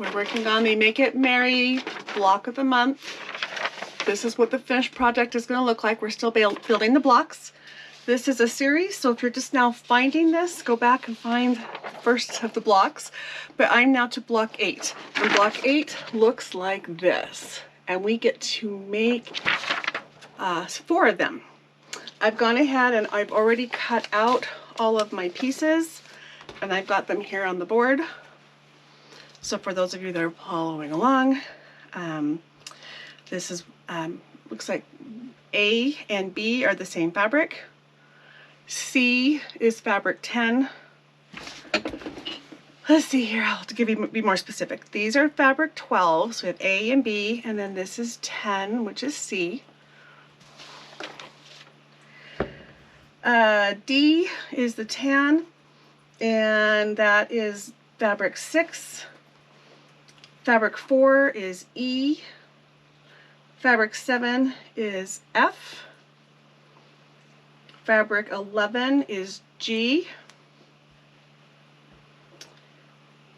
we're working on the Make It Merry block of the month. This is what the finished project is going to look like. We're still building the blocks. This is a series, so if you're just now finding this, go back and find the first of the blocks. But I'm now to block 8. And block 8 looks like this. And we get to make 4 of them. I've gone ahead and I've already cut out all of my pieces, and I've got them here on the board. So for those of you that are following along, this is looks like A and B are the same fabric. C is fabric 10. Let's see here, I'll have to be more specific. These are fabric 12, so we have A and B, and then this is 10, which is C. D is the tan, and that is fabric 6. Fabric 4 is E. Fabric 7 is F. Fabric 11 is G.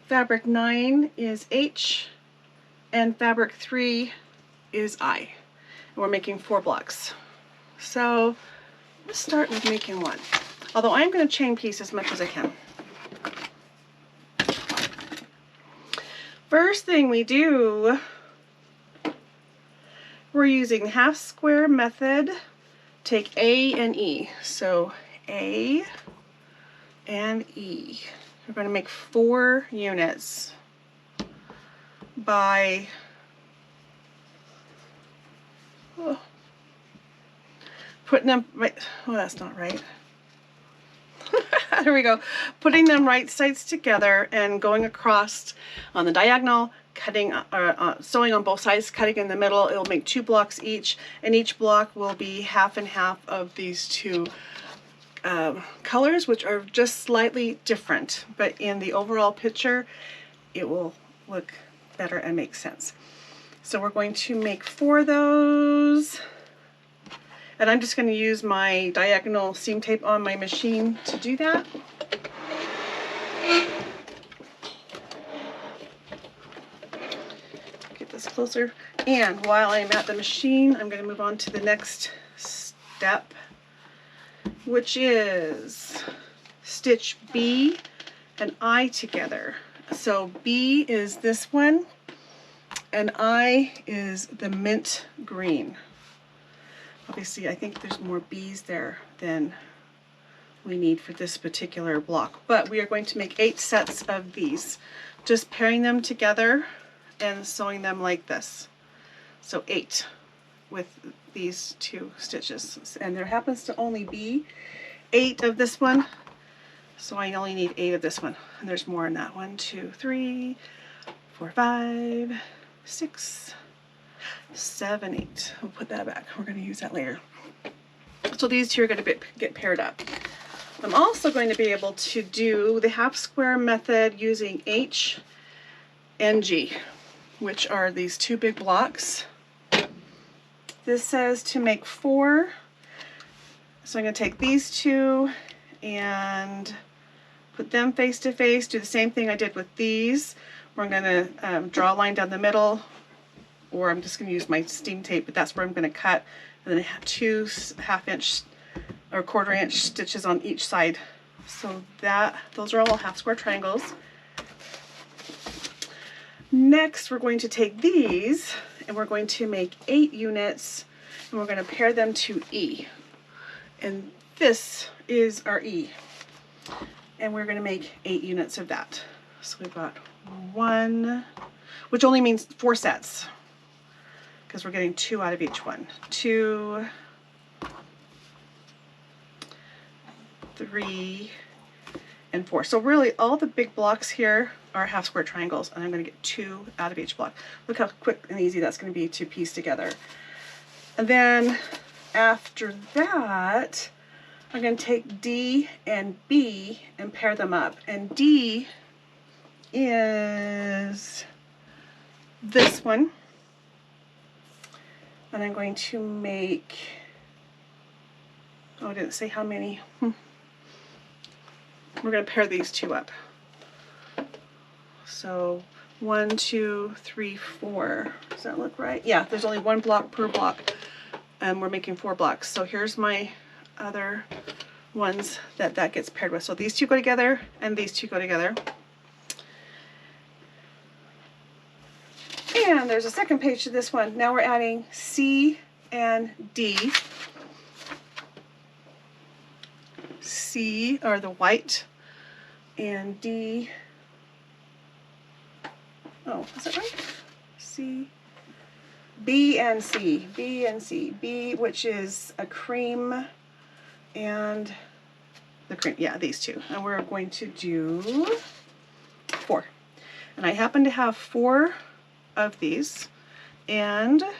Fabric 9 is H. And fabric 3 is I. And we're making 4 blocks. So let's start with making one. Although I'm going to chain piece as much as I can. First thing we do, we're using half square method. Take A and E. So A and E. We're going to make 4 units by putting them right. Oh, that's not right. There we go. Putting them right sides together and going across on the diagonal, cutting, sewing on both sides, cutting in the middle. It'll make 2 blocks each, and each block will be half and half of these 2 colors, which are just slightly different, but in the overall picture, it will look better and make sense. So we're going to make 4 of those. And I'm just going to use my diagonal seam tape on my machine to do that. Get this closer. And while I'm at the machine, I'm going to move on to the next step, which is stitch B and I together. So B is this one, and I is the mint green. Obviously, I think there's more B's there than we need for this particular block, but we are going to make 8 sets of these, just pairing them together and sewing them like this. So 8 with these 2 stitches, and there happens to only be 8 of this one, so I only need 8 of this one, and there's more in that. 1, 2, 3, 4, 5, 6, 7, 8. We'll put that back. We're going to use that later. So these 2 are going to get paired up. I'm also going to be able to do the half square method using H and G, which are these 2 big blocks. This says to make 4. So I'm going to take these 2 and put them face to face. Do the same thing I did with these. We're going to draw a line down the middle, or I'm just going to use my steam tape, but that's where I'm going to cut, and then 2 1/2-inch or 1/4-inch stitches on each side. So those are all half square triangles. Next, we're going to take these and we're going to make 8 units, and we're going to pair them to E. And this is our E. And we're going to make 8 units of that. So we've got 1, which only means 4 sets, because we're getting 2 out of each one. 2, 3, and 4. So really all the big blocks here are half square triangles, and I'm going to get 2 out of each block. Look how quick and easy that's going to be to piece together. And then after that, I'm going to take D and B and pair them up. And D is this one. And I'm going to make, oh, I didn't say how many. We're going to pair these 2 up. So 1, 2, 3, 4. Does that look right? Yeah, there's only 1 block per block, and we're making 4 blocks. So here's my other ones that gets paired with. So these two go together and these two go together. And there's a second page to this one. Now we're adding C and D. C are the white and D. Oh, is that right? C. B and C. B and C. B, which is a cream, and the cream. Yeah, these two. And we're going to do 4. And I happen to have 4 of these, and I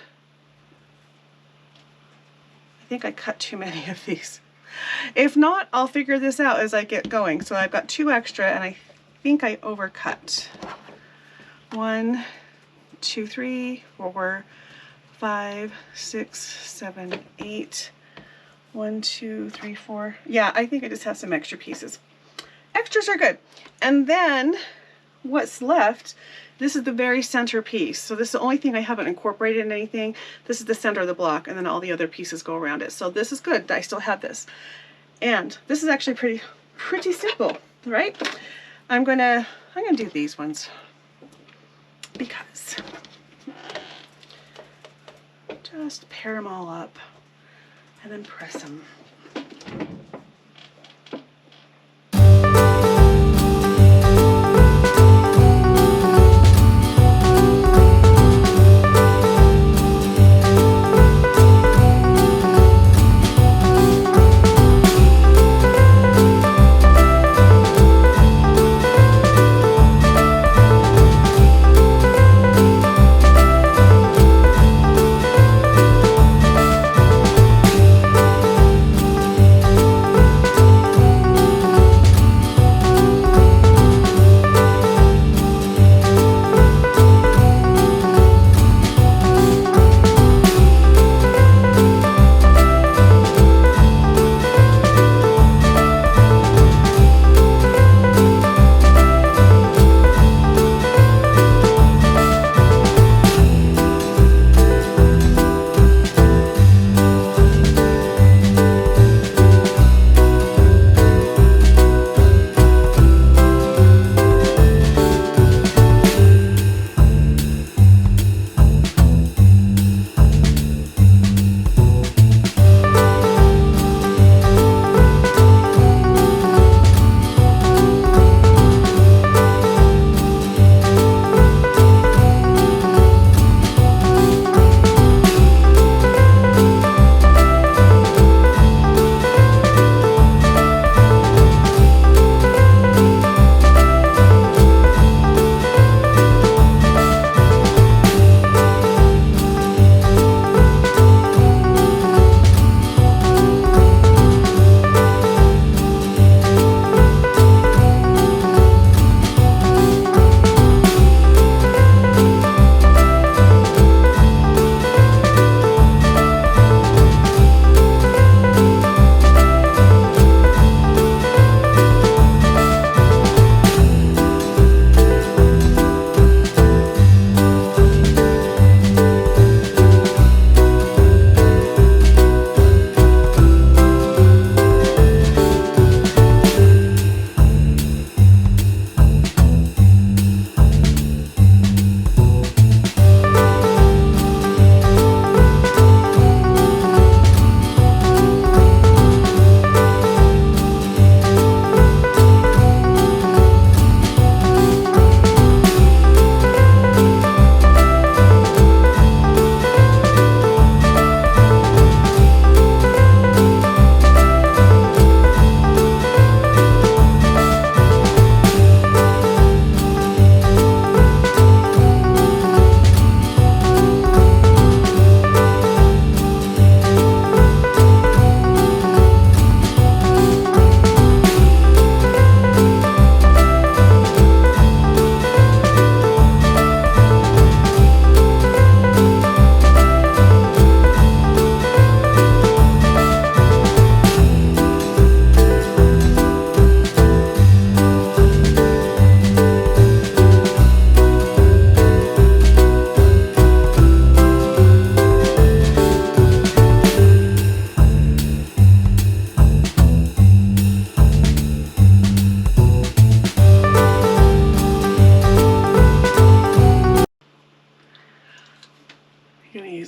think I cut too many of these. If not, I'll figure this out as I get going. So I've got 2 extra, and I think I overcut. 1, 2, 3, 4, 5, 6, 7, 8. 1, 2, 3, 4. Yeah, I think I just have some extra pieces. Extras are good. And then what's left, this is the very center piece. So this is the only thing I haven't incorporated in anything. This is the center of the block, and then all the other pieces go around it. So this is good. I still have this. And this is actually pretty simple, right? I'm gonna do these ones because just pair them all up and then press them.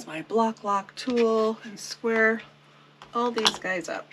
my block lock tool and square all these guys up.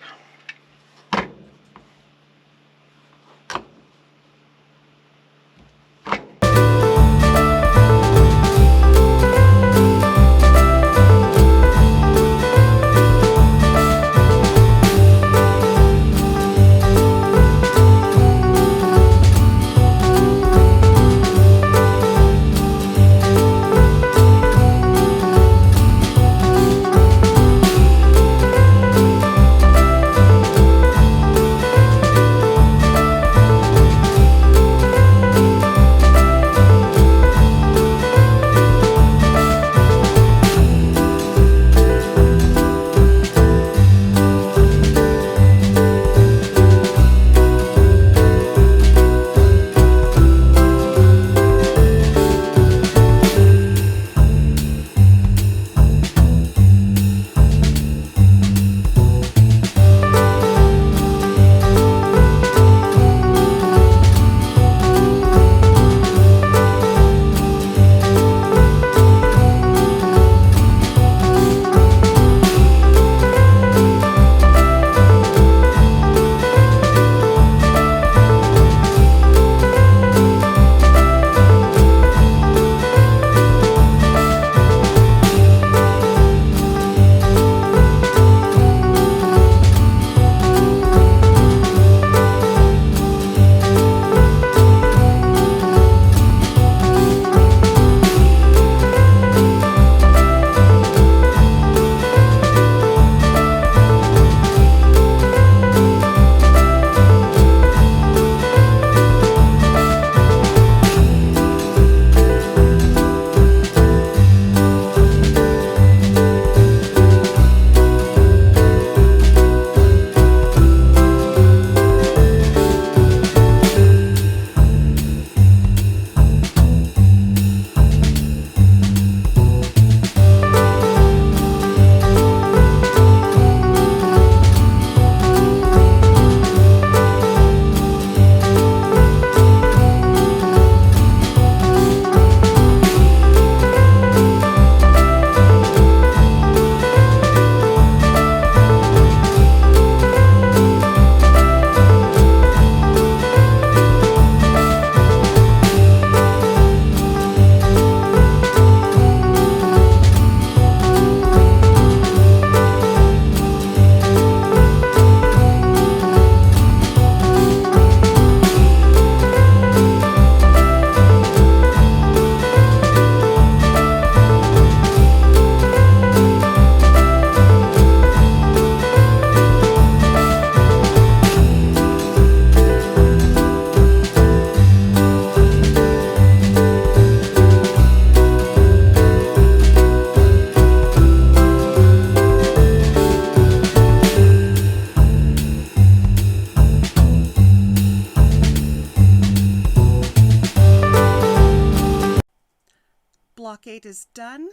Block 8 is done.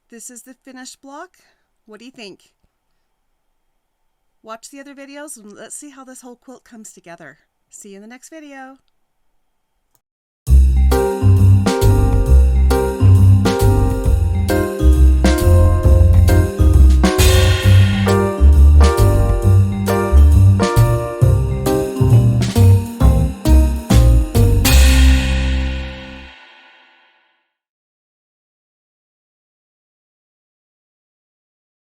This is the finished block. What do you think? Watch the other videos and let's see how this whole quilt comes together. See you in the next video.